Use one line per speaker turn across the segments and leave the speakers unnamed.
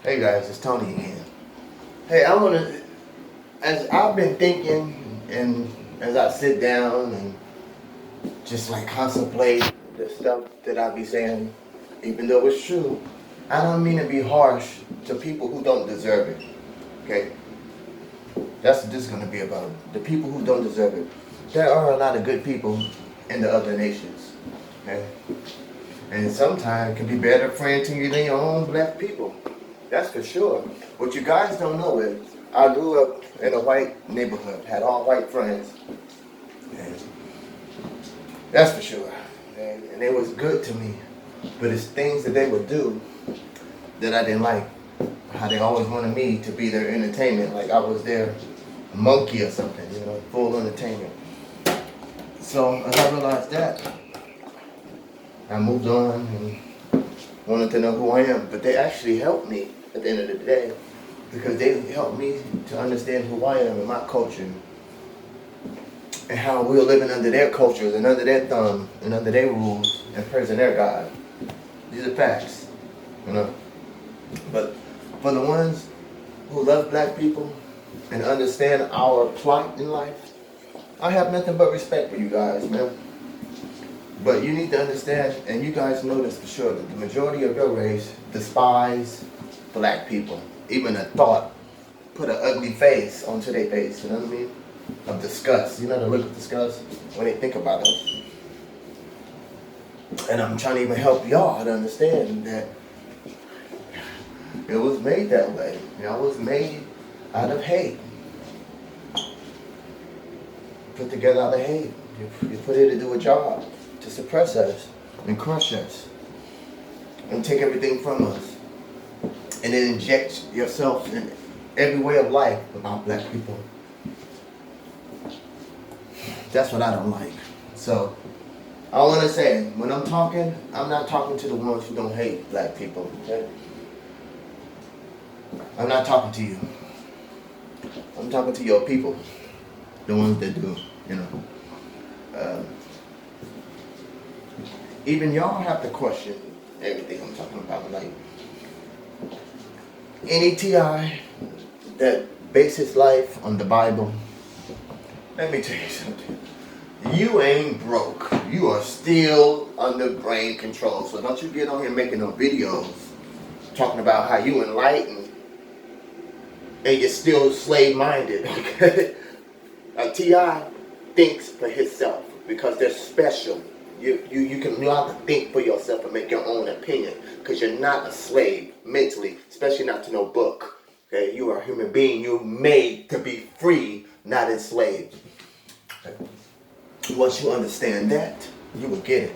Hey guys, it's Tony again. Hey, I want to, as I've been thinking and as I sit down and just like contemplate the stuff that I be saying, even though it's true, I don't mean to be harsh to people who don't deserve it. Okay? That's what this is going to be about. The people who don't deserve it. There are a lot of good people in the other nations. Okay? And sometimes it can be better friend to you than your own black people. That's for sure. What you guys don't know is I grew up in a white neighborhood, had all white friends. And that's for sure. And it was good to me. But it's things that they would do that I didn't like. How they always wanted me to be their entertainment, like I was their monkey or something, full entertainment. So as I realized that, I moved on and wanted to know who I am. But they actually helped me at the end of the day because they helped me to understand who I am and my culture and how we're living under their cultures and under their thumb and under their rules and praising their God. These are facts, But for the ones who love black people and understand our plight in life, I have nothing but respect for you guys, man. But you need to understand, and you guys know this for sure, that the majority of your race despise black people. Even a thought put an ugly face onto their face, you know what I mean? Of disgust. You know the look of disgust when they think about us. And I'm trying to even help y'all to understand that it was made that way. It was made out of hate. Put together out of hate. You put it to do a job, to suppress us and crush us and take everything from us. And then inject yourself in every way of life about black people. That's what I don't like. So I want to say, when I'm talking, I'm not talking to the ones who don't hate black people. Okay? I'm not talking to you. I'm talking to your people, the ones that do. Even y'all have to question everything I'm talking about. Like any TI that base his life on the Bible, let me tell you something. You ain't broke. You are still under brain control. So don't you get on here making no videos talking about how you enlightened and you're still slave-minded. Okay? A TI thinks for himself because they're special. You can know how to think for yourself and make your own opinion because you're not a slave mentally, especially not to no book. Okay? You are a human being. You're made to be free, not enslaved. Okay? Once you understand that, you will get it.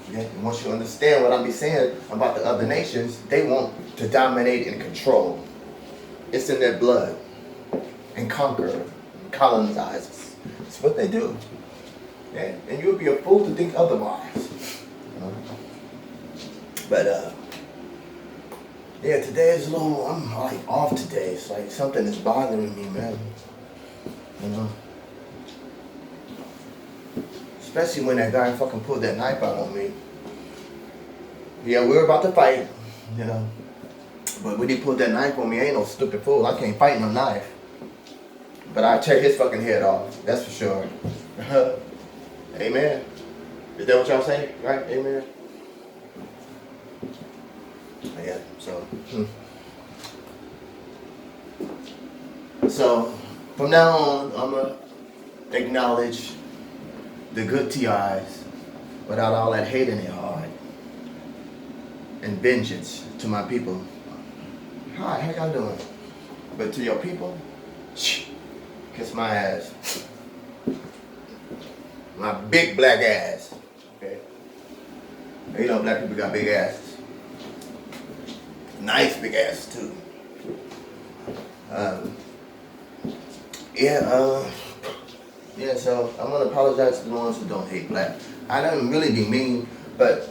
Okay? And once you understand what I be saying about the other nations, they want to dominate and control. It's in their blood. And conquer, and colonize us. It's what they do. Yeah? And you would be a fool to think otherwise. But yeah, today is a little, I'm like off today. It's like something is bothering me, man. Especially when that guy fucking pulled that knife out on me. Yeah, we were about to fight, But when he pulled that knife on me, I ain't no stupid fool. I can't fight no knife. But I tear his fucking head off. That's for sure. Amen. Is that what y'all say? Right? Amen. Yeah, so. So, from now on, I'm going to acknowledge the good TIs without all that hate in their heart. And vengeance to my people. Hi, how y'all doing? But to your people, kiss my ass. My big black ass. Okay? Black people got big asses. Nice big asses too. So I want to apologize to the ones who don't hate black. I don't really be mean, but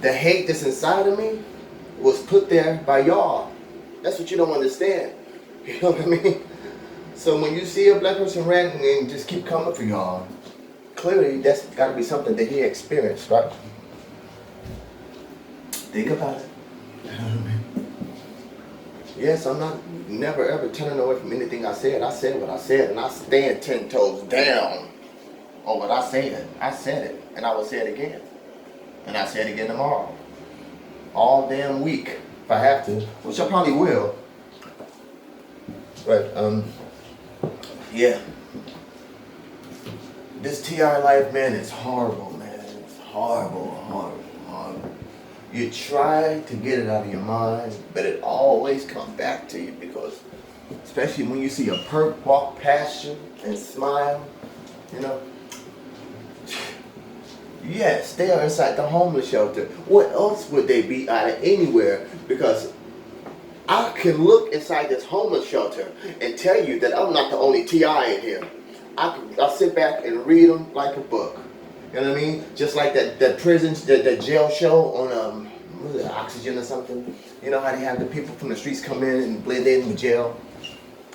the hate that's inside of me was put there by y'all. That's what you don't understand. You know what I mean? So when you see a black person ranting and just keep coming for y'all, clearly that's got to be something that he experienced, right? Think about it. Yes, I'm not never ever turning away from anything I said. I said what I said, and I stand 10 toes down on what I said. I said it, and I will say it again. And I say it again tomorrow. All damn week, if I have to, which I probably will. But, yeah. This TI life, man, is horrible, man. It's horrible, horrible, horrible. You try to get it out of your mind, but it always comes back to you because, especially when you see a perp walk past you and smile, you know. Yes, they are inside the homeless shelter. What else would they be out of anywhere? Because I can look inside this homeless shelter and tell you that I'm not the only TI in here. I'll sit back and read them like a book. You know what I mean? Just like that prison, that jail show on what is it, Oxygen or something. You know how they have the people from the streets come in and blend in with jail,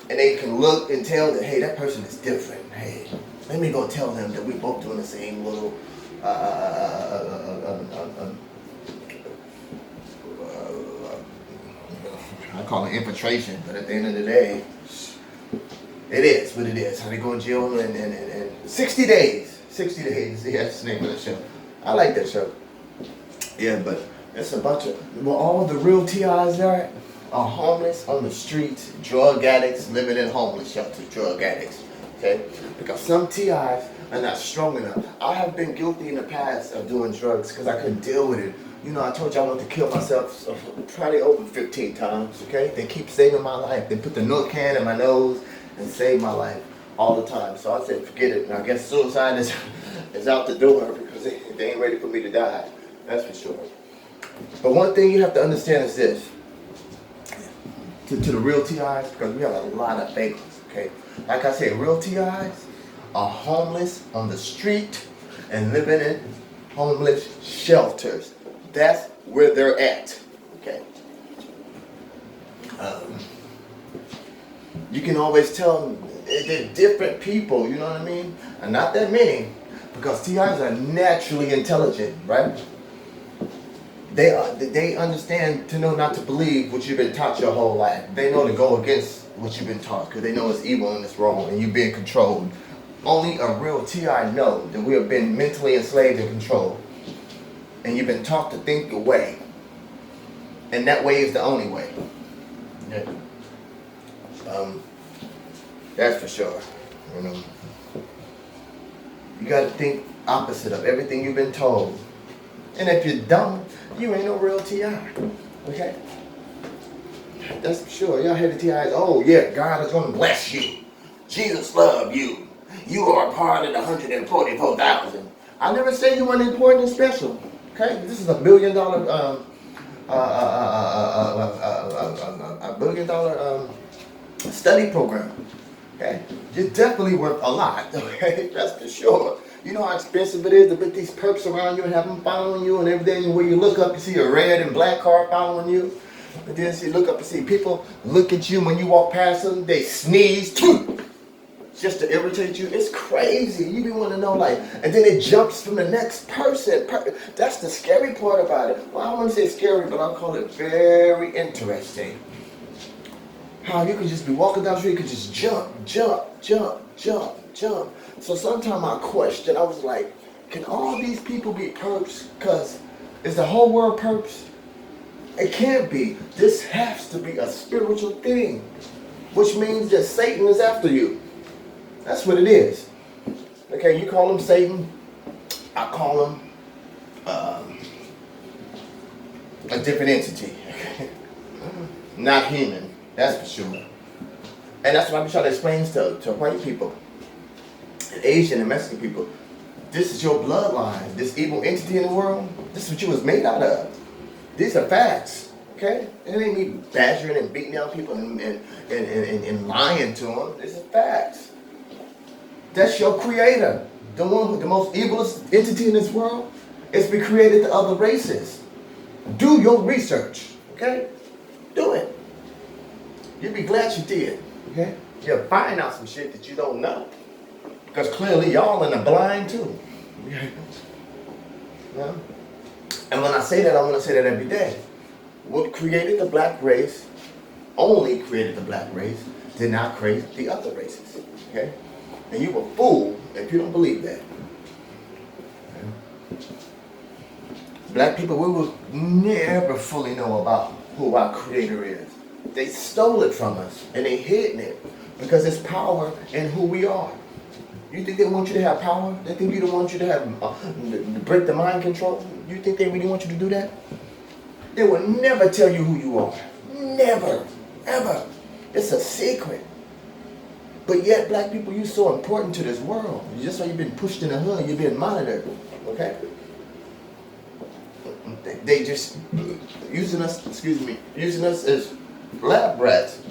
and they can look and tell that, hey, that person is different. Hey, let me go tell them that we both doing the same little I call it infiltration, but at the end of the day, it is what it is. How they go in jail and 60 days. 60 days, yeah, that's the name of the show. I like that show. Yeah, but it's a bunch of, well, all the real TIs there are homeless on the streets, drug addicts living in homeless shelters, drug addicts, okay? Because some TIs are not strong enough. I have been guilty in the past of doing drugs because I couldn't deal with it. You know, I told you I wanted to kill myself probably over 15 times, okay? They keep saving my life. They put the Narcan in my nose and save my life all the time. So I said, forget it. And I guess suicide is out the door because they ain't ready for me to die. That's for sure. But one thing you have to understand is this. To the real TIs, because we have a lot of fakers, okay? Like I said, real TIs are homeless on the street and living in homeless shelters. That's where they're at, okay? You can always tell they're different people, you know what I mean? And not that many, because TIs are naturally intelligent, right? They understand to know not to believe what you've been taught your whole life. They know to go against what you've been taught because they know it's evil and it's wrong and you're being controlled. Only a real TI know that we have been mentally enslaved and controlled. And you've been taught to think the way. And that way is the only way. Yeah. That's for sure. You know, you got to think opposite of everything you've been told. And if you don't, you ain't no real TI. Okay? That's for sure. Y'all hear the TIs, oh yeah, God is going to bless you. Jesus love you. You are a part of the 144,000. I never say you weren't important and special. Okay? This is $1 billion study program. Okay? You're definitely worth a lot. Okay? That's for sure. You know how expensive it is to put these perks around you and have them following you and everything. Where you look up, you see a red and black car following you. And then you look up and see people look at you when you walk past them. They sneeze just to irritate you. It's crazy. You be want to know, like, and then it jumps from the next person. That's the scary part about it. Well, I don't want to say scary, but I'll call it very interesting. How you could just be walking down the street, you could just jump. So sometimes I question, I was like, can all these people be perps? Because is the whole world perps? It can't be. This has to be a spiritual thing, which means that Satan is after you. That's what it is. Okay, you call him Satan. I call him a different entity. Not human. That's for sure. And that's what I'm trying to explain to white people, and Asian and Mexican people. This is your bloodline. This evil entity in the world, this is what you was made out of. These are facts. Okay? It ain't me badgering and beating down people and lying to them. This is facts. That's your creator. The one who, the most evilest entity in this world, is be created to other races. Do your research. Okay? Do it. You'll be glad you did. Okay? You'll find out some shit that you don't know. Because clearly y'all in the blind too. Yeah? And when I say that, I want to say that every day. What created the black race only created the black race, did not create the other races. Okay? And you a fool if you don't believe that. Okay? Black people, we will never fully know about who our creator is. They stole it from us and they hidden it because it's power in who we are. You think they want you to have power? They think they don't want you to have break the mind control? You think they really want you to do that? They will never tell you who you are. Never. Ever. It's a secret. But yet, black people, you're so important to this world. Just like you've been pushed in the hood, you've been monitored. Okay? They just using us as lab rats,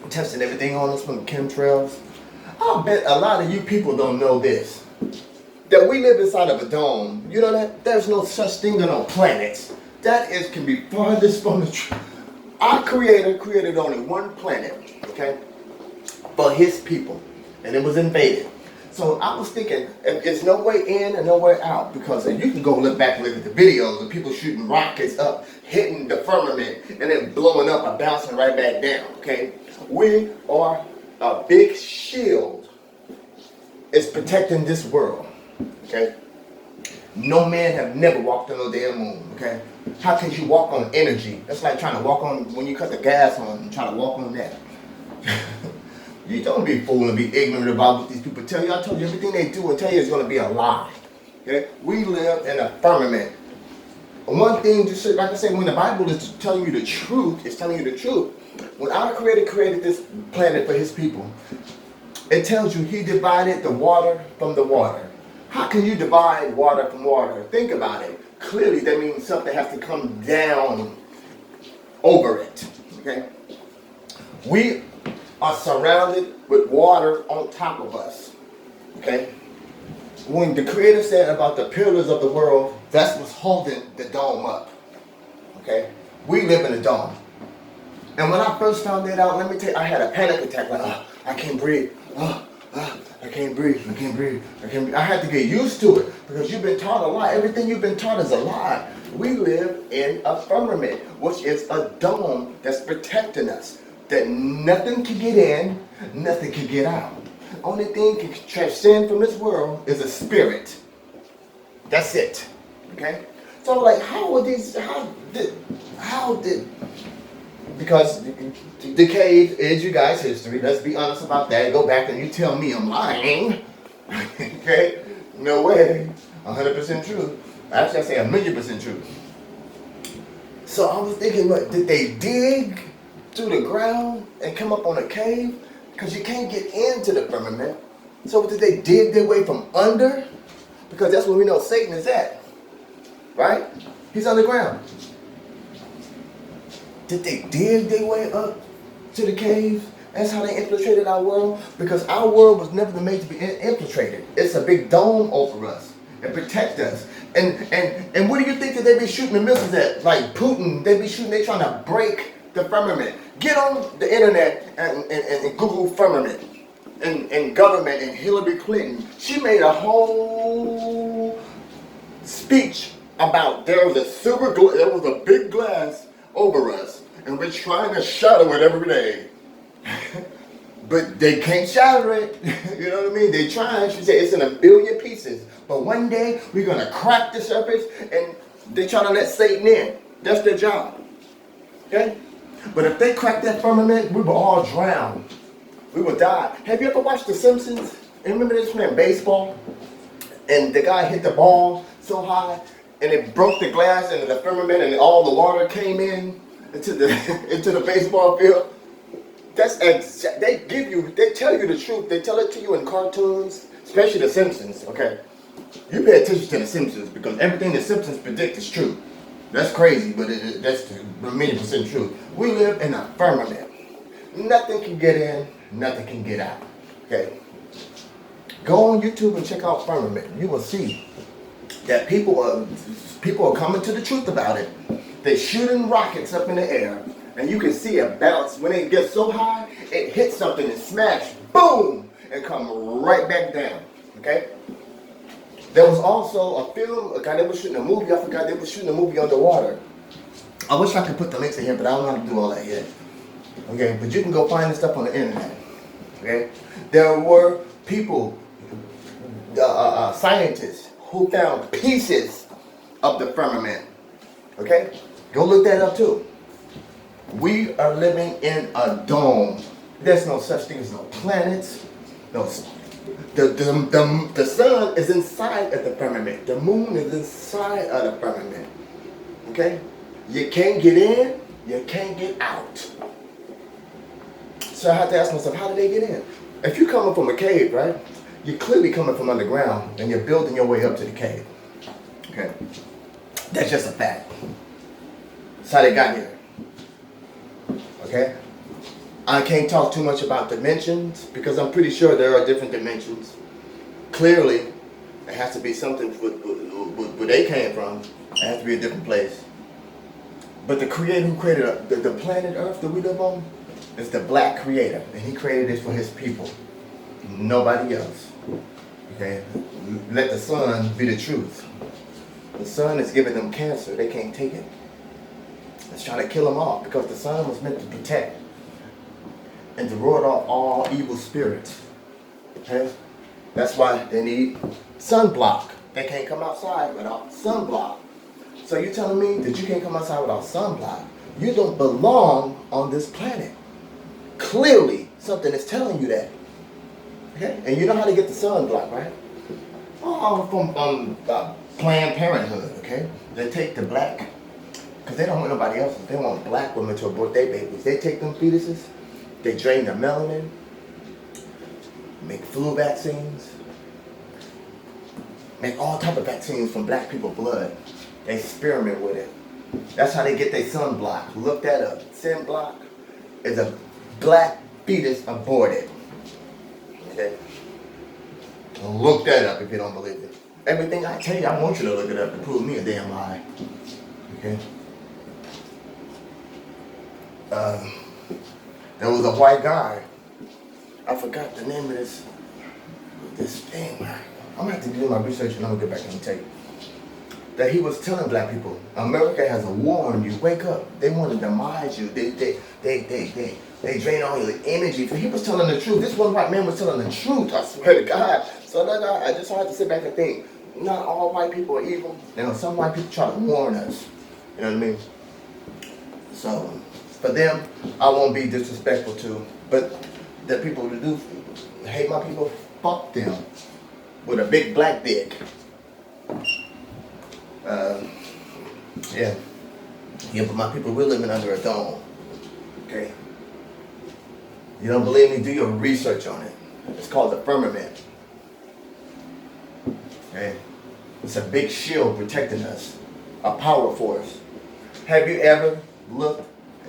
testing everything on us from chemtrails. I'll bet a lot of you people don't know this. That we live inside of a dome. You know that? There's no such thing as no planets. That can be farthest from the truth. Our creator created only one planet, okay, for his people. And it was invaded. So I was thinking, there's no way in and no way out, because you can go look back and look at the videos of people shooting rockets up, hitting the firmament, and then blowing up and bouncing right back down, okay? We are a big shield. It's protecting this world, okay? No man have never walked on no damn moon, okay? How can you walk on energy? That's like trying to walk on, when you cut the gas on, and try to walk on that. You don't be fooling and be ignorant about what these people tell you. I told you everything they do and tell you is going to be a lie. Okay? We live in a firmament. One thing, just like I said, when the Bible is telling you the truth, it's telling you the truth. When our Creator created this planet for his people, it tells you he divided the water from the water. How can you divide water from water? Think about it. Clearly, that means something has to come down over it. Okay? We are surrounded with water on top of us. Okay? When the Creator said about the pillars of the world, that's what's holding the dome up. Okay? We live in a dome. And when I first found that out, let me tell you, I had a panic attack. Like, I can't breathe. I can't breathe. I can't breathe. I can't breathe. I had to get used to it because you've been taught a lie. Everything you've been taught is a lie. We live in a firmament, which is a dome that's protecting us. That nothing can get in, nothing can get out. Only thing can transcend from this world is a spirit. That's it. Okay? So like, how did, because the cave is you guys' history. Let's be honest about that. Go back and you tell me I'm lying. Okay? No way. 100% true. Actually, I say 1,000,000% true. So I was thinking, what, did they dig through the ground and come up on a cave? Because you can't get into the firmament. So did they dig their way from under? Because that's where we know Satan is at. Right? He's underground. Did they dig their way up to the caves? That's how they infiltrated our world? Because our world was never made to be infiltrated. It's a big dome over us. It protects us. And what do you think that they be shooting the missiles at? Like Putin, they trying to break the firmament. Get on the internet and Google firmament and government and Hillary Clinton. She made a whole speech about there was a big glass over us and we're trying to shatter it every day. But they can't shatter it. You know what I mean? They trying. She said it's in 1 billion pieces. But one day we're going to crack the surface and they trying to let Satan in. That's their job. Okay? But if they crack that firmament, we will all drown. We will die. Have you ever watched The Simpsons? And remember this playing baseball? And the guy hit the ball so high and it broke the glass into the firmament and all the water came into the baseball field. They tell you the truth. They tell it to you in cartoons, especially The Simpsons, okay? You pay attention to The Simpsons because everything The Simpsons predict is true. That's crazy, but that's 1,000,000% true. We live in a firmament. Nothing can get in, nothing can get out. Okay? Go on YouTube and check out firmament. You will see that people are coming to the truth about it. They're shooting rockets up in the air, and you can see it bounce. When it gets so high, it hits something and smash, boom, and come right back down. Okay? There was also a film, a guy that was shooting a movie. I forgot they were shooting a movie underwater. I wish I could put the links in here, but I don't know how to do all that yet. Okay, but you can go find this stuff on the internet. Okay, there were people, scientists, who found pieces of the firmament. Okay, go look that up too. We are living in a dome. There's no such thing as no planets. No, the sun is inside of the firmament. The moon is inside of the firmament. Okay, you can't get in, you can't get out. So I have to ask myself, how did they get in? If you're coming from a cave, right? You're clearly coming from underground and you're building your way up to the cave. Okay, that's just a fact. That's how they got here. Okay? I can't talk too much about dimensions because I'm pretty sure there are different dimensions. Clearly, it has to be something where they came from. It has to be a different place. But the creator who created the planet Earth that we live on is the black creator. And he created this for his people. Nobody else. Okay? Let the sun be the truth. The sun is giving them cancer. They can't take it. It's trying to kill them off because the sun was meant to protect and to ward off all evil spirits. Okay? That's why they need sunblock. They can't come outside without sunblock. So you're telling me that you can't come outside without sunblock? You don't belong on this planet. Clearly, something is telling you that. Okay? And you know how to get the sunblock, right? Oh, from Planned Parenthood, okay? They take the black, because they don't want nobody else's. They want black women to abort their babies. They take them fetuses, they drain the melanin, make flu vaccines, make all type of vaccines from black people's blood. They experiment with it. That's how they get their sunblock. Look that up. Sunblock is a black fetus aborted. Okay? Look that up if you don't believe it. Everything I tell you, I want you to look it up to prove me a damn lie. Okay? There was a white guy. I forgot the name of this thing. I'm gonna have to do my research and I'm gonna get back and tell you. That he was telling black people, America has a war on you. Wake up. They want to demise you. They drain all your energy. He was telling the truth. This one white man was telling the truth. I swear to God. So I just had to sit back and think. Not all white people are evil. You know, some white people try to warn us. You know what I mean? So for them, I won't be disrespectful to. But the people who do hate my people, fuck them with a big black dick. Yeah, but my people, we're living under a dome. Okay? You don't believe me? Do your research on it. It's called the firmament. Okay? It's a big shield protecting us. A power force. Have you ever looked?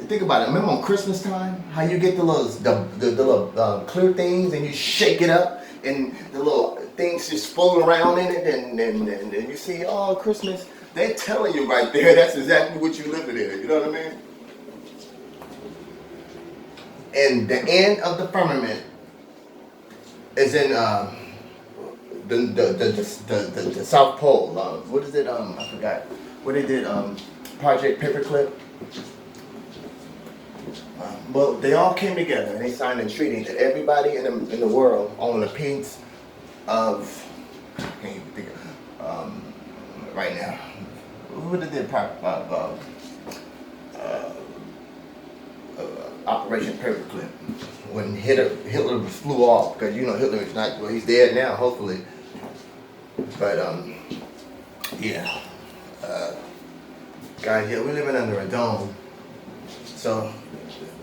Think about it. Remember on Christmas time, how you get the little clear things and you shake it up and the little things just float around in it and you see, oh, Christmas. They're telling you right there, that's exactly what you live in. You know what I mean? And the end of the firmament is in the South Pole. What is it? I forgot. What they did? Project Paperclip. Well, they all came together and they signed a treaty that everybody in the world on a piece of. I can't even think of right now. What did they Operation Paperclip when Hitler flew off, because you know Hitler is not, well, he's dead now, hopefully. But yeah, guys, yeah, we're living under a dome. So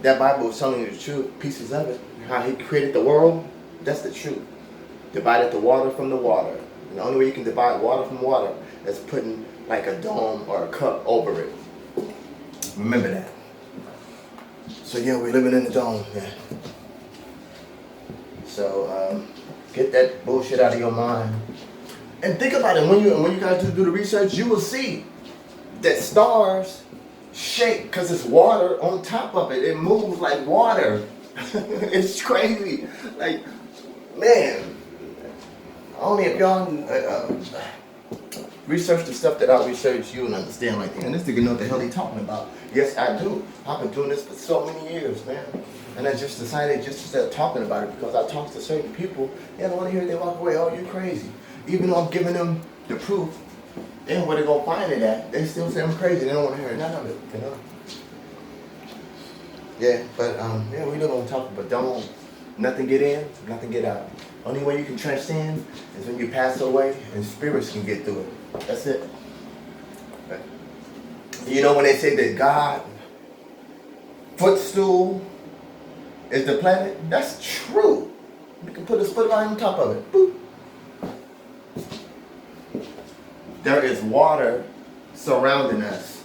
that Bible is telling you the truth, pieces of it, how he created the world. That's the truth. Divided the water from the water. And the only way you can divide water from water is putting like a dome or a cup over it. Remember that. So yeah, we're living in the dome, man. So get that bullshit out of your mind. And think about it, when you guys do the research, you will see that stars shake because it's water on top of it. It moves like water. It's crazy. Like, man, only if y'all research the stuff that I research, you will understand like, damn, this nigga know what the hell he talking about. Yes, I do. I've been doing this for so many years, man. And I just decided just to start talking about it because I talk to certain people, they don't want to hear it, they walk away, oh, you crazy. Even though I'm giving them the proof, then where they gonna find it at, they still say I'm crazy, they don't want to hear none of it, you know? Yeah, but yeah, we don't want to talk, but don't, nothing get in, nothing get out. Only way you can transcend is when you pass away and spirits can get through it. That's it. You know when they say that God footstool is the planet? That's true. You can put his foot right on top of it. Boop. There is water surrounding us.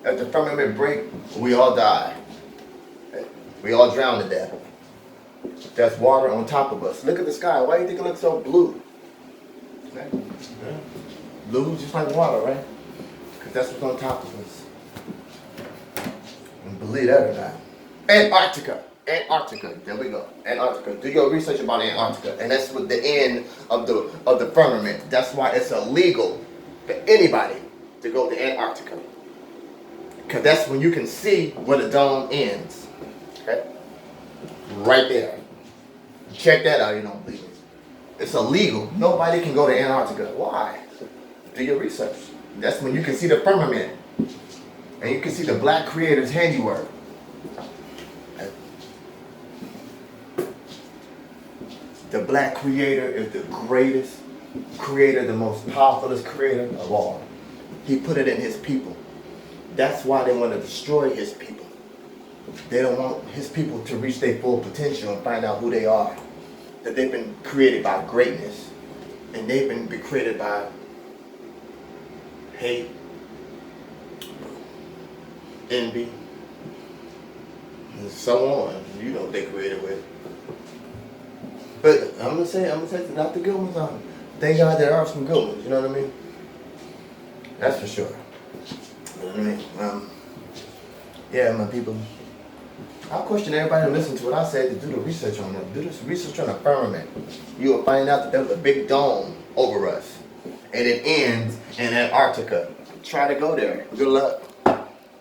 If the firmament break, we all die. We all drown to death. There's water on top of us. Look at the sky. Why do you think it looks so blue? Okay. Yeah. Blue just like water, right? Because that's what's on top of us. And believe that or not. Antarctica. Antarctica. There we go. Antarctica. Do your research about Antarctica. And that's with the end of the firmament. That's why it's illegal for anybody to go to Antarctica. Because that's when you can see where the dome ends. Okay? Right there. Check that out, you don't believe me. It's illegal. Nobody can go to Antarctica. Why? Do your research. That's when you can see the firmament. And you can see the black creator's handiwork. The black creator is the greatest creator, the most powerfulest creator of all. He put it in his people. That's why they want to destroy his people. They don't want his people to reach their full potential and find out who they are. That they've been created by greatness. And they've been created by hate, envy, and so on. You know what they created with. But I'm gonna say not the good ones. Thank God there are some good ones. You know what I mean? That's for sure. You know what I mean? Yeah, my people. I'll question everybody who listens to what I said to do the research on them. Do this research on the firmament. You will find out that there was a big dome over us. And it ends in Antarctica. Try to go there. Good luck.